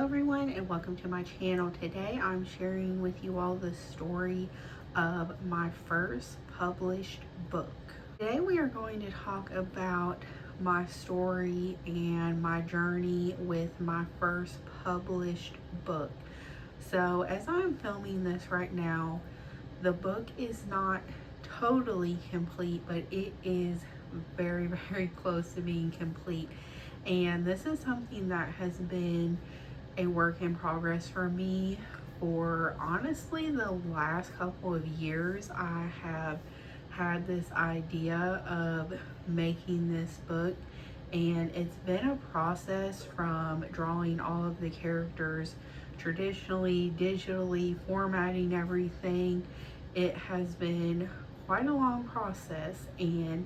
Hello everyone and welcome to my channel. Today I'm sharing with you all the story of my first published book. Today we are going to talk about my story and my journey with my first published book. So as I'm filming this right now, the book is not totally complete, but it is very close to being complete. And this is something that has been a work in progress for me for honestly the last couple of years. I have had this idea of making this book, and it's been a process from drawing all of the characters traditionally, digitally, formatting everything. It has been quite a long process, and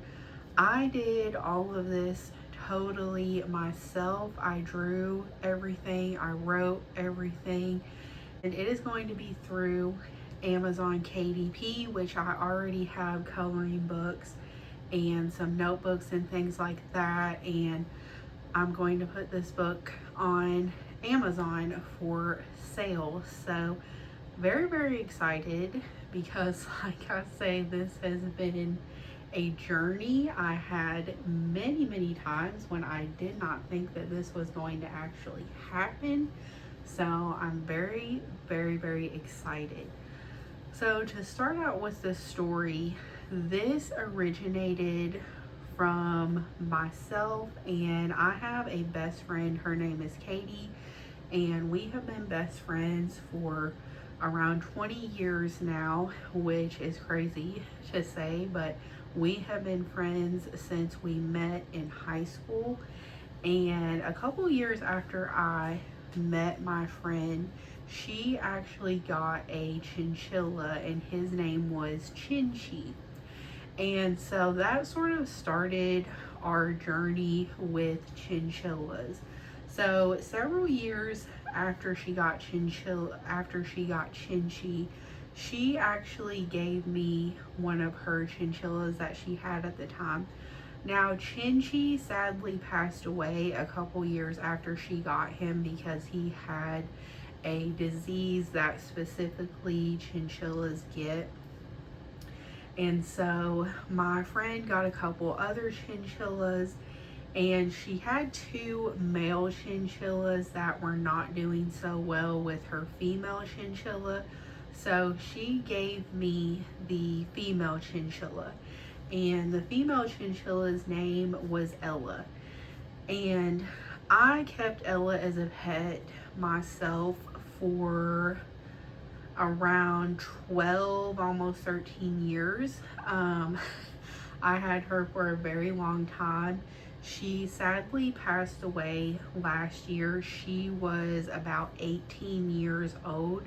I did all of this totally myself. I drew everything, I wrote everything, and it is going to be through Amazon KDP, which I already have coloring books and some notebooks and things like that. And I'm going to put this book on Amazon for sale. So very excited because, like I say, this has been a journey. I had many times when I did not think that this was going to actually happen. So I'm very excited. So to start out with the story, this originated from myself, and I have a best friend. Her name is Katie, and we have been best friends for around 20 years now, which is crazy to say, but we have been friends since we met in high school. And a couple years after I met my friend, she actually got a chinchilla, and his name was Chinchi. And so that sort of started our journey with chinchillas. So several years after she got Chinchi, she actually gave me one of her chinchillas that she had at the time. Now, Chinchi sadly passed away a couple years after she got him because he had a disease that specifically chinchillas get. And so my friend got a couple other chinchillas, and she had two male chinchillas that were not doing so well with her female chinchilla. So she gave me the female chinchilla, and the female chinchilla's name was Ella. And I kept Ella as a pet myself for around 12, almost 13 years. I had her for a very long time. She sadly passed away last year. She was about 18 years old.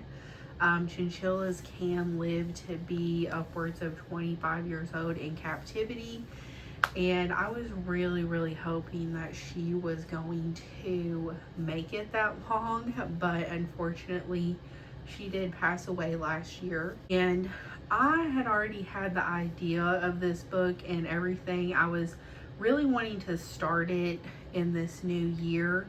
Chinchillas can live to be upwards of 25 years old in captivity. And I was really hoping that she was going to make it that long, but unfortunately she did pass away last year. And I had already had the idea of this book and everything. I was really wanting to start it in this new year.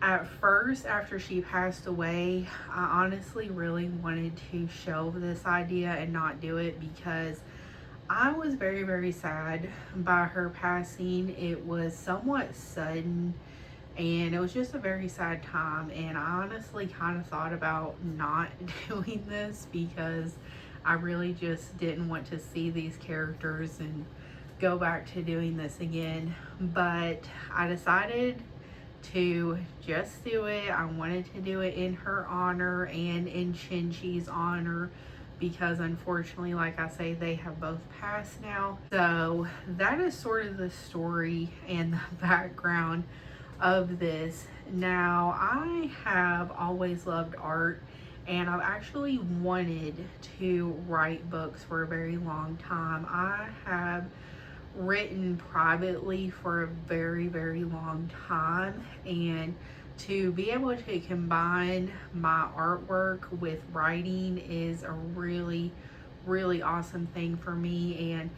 At first, after she passed away, I honestly really wanted to shelve this idea and not do it because I was very sad by her passing. It was somewhat sudden, and it was just a very sad time, and I honestly kind of thought about not doing this because I really just didn't want to see these characters and go back to doing this again. But I decided to just do it. I wanted to do it in her honor and in Chinchi's honor because unfortunately, like I say, they have both passed now. So that is sort of the story and the background of this. Now, I have always loved art, and I've actually wanted to write books for a very long time. I have written privately for a very long time, and to be able to combine my artwork with writing is a really awesome thing for me. And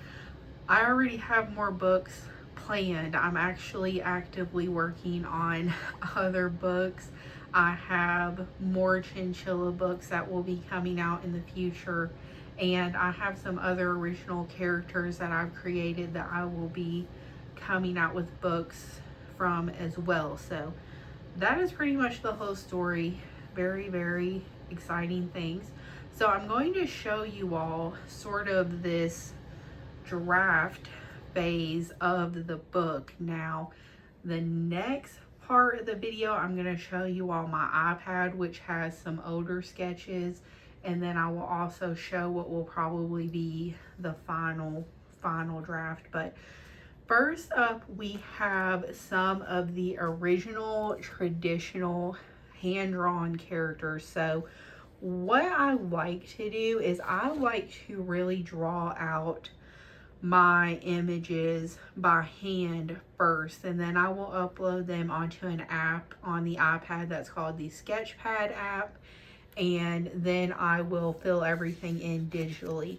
I already have more books planned. I'm actually actively working on other books. I have more chinchilla books that will be coming out in the future. And I have some other original characters that I've created that I will be coming out with books from as well. So that is pretty much the whole story. Very, very exciting things. So I'm going to show you all sort of this draft phase of the book. Now, the next part of the video, I'm going to show you all my iPad, which has some older sketches, and then I will also show what will probably be the final draft. But first up, we have some of the original traditional hand-drawn characters. So what I like to do is I like to really draw out my images by hand first, and then I will upload them onto an app on the iPad that's called the Sketchpad app, and then I will fill everything in digitally.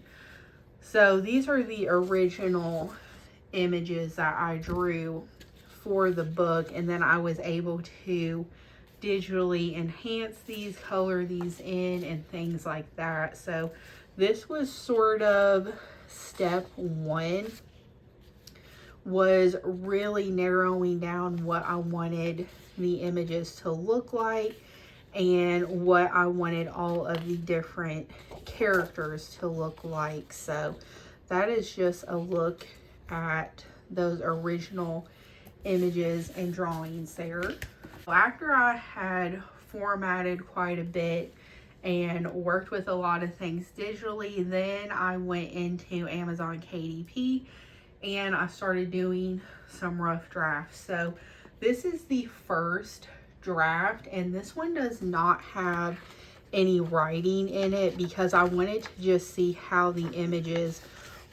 So these are the original images that I drew for the book, and then I was able to digitally enhance these, color these in, and things like that. So this was sort of step one, was really narrowing down what I wanted the images to look like and what I wanted all of the different characters to look like. So that is just a look at those original images and drawings there. After I had formatted quite a bit and worked with a lot of things digitally, then I went into Amazon KDP and I started doing some rough drafts. So this is the first draft, and this one does not have any writing in it because I wanted to just see how the images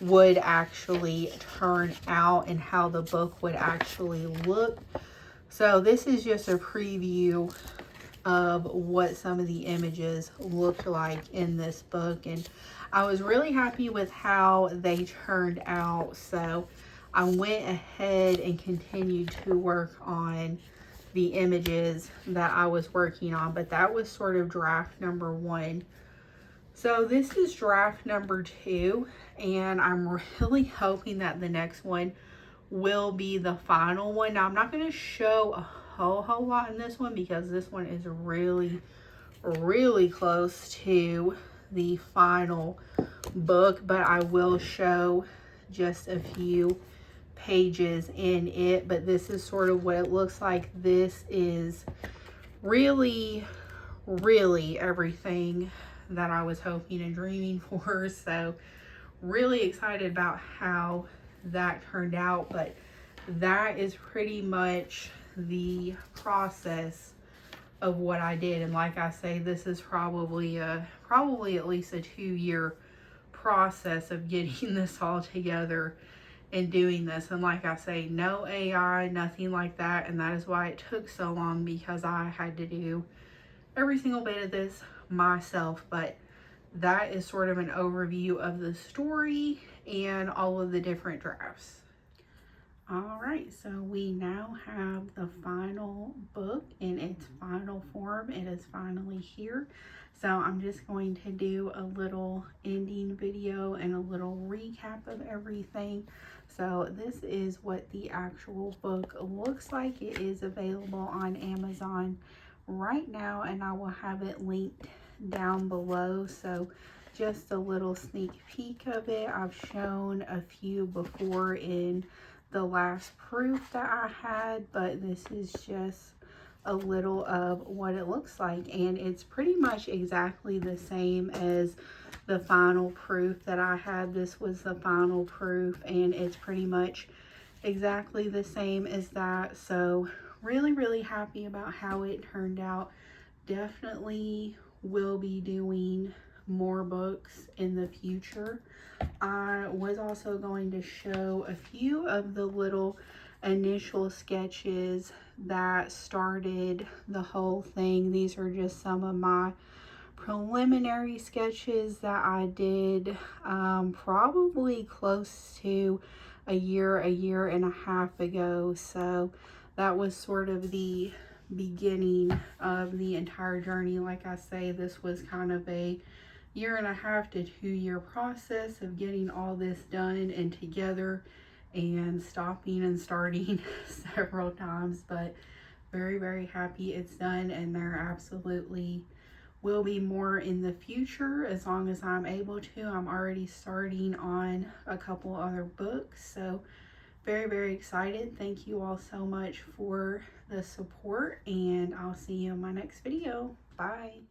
would actually turn out and how the book would actually look. So this is just a preview of what some of the images looked like in this book, and I was really happy with how they turned out. So I went ahead and continued to work on the images that I was working on, but that was sort of draft number one. So this is draft number two, and I'm really hoping that the next one will be the final one. Now, I'm not going to show a whole lot in this one because this one is really close to the final book, but I will show just a few pages in it. But this is sort of what it looks like. This is really everything that I was hoping and dreaming for. So really excited about how that turned out, but that is pretty much the process of what I did. And like I say, this is probably at least a 2-year process of getting this all together and doing this. And like I say, no AI, nothing like that, and that is why it took so long, because I had to do every single bit of this myself. But that is sort of an overview of the story and all of the different drafts. All right, so we now have the final book in its final form. It is finally here. So I'm just going to do a little ending video and a little recap of everything. So this is what the actual book looks like. It is available on Amazon right now, and I will have it linked down below. So just a little sneak peek of it. I've shown a few before in the last proof that I had, but this is just a little of what it looks like, and it's pretty much exactly the same as the final proof that I had. This was the final proof, and it's pretty much exactly the same as that. So really happy about how it turned out. Definitely will be doing more books in the future. I was also going to show a few of the little initial sketches that started the whole thing. These are just some of my preliminary sketches that I did probably close to a year and a half ago. So that was sort of the beginning of the entire journey. Like I say, this was kind of a 1.5 to 2 year process of getting all this done and together, and stopping and starting several times, but very, very happy it's done, and there absolutely will be more in the future as long as I'm able to. I'm already starting on a couple other books, so very, very excited. Thank you all so much for the support, and I'll see you in my next video. Bye.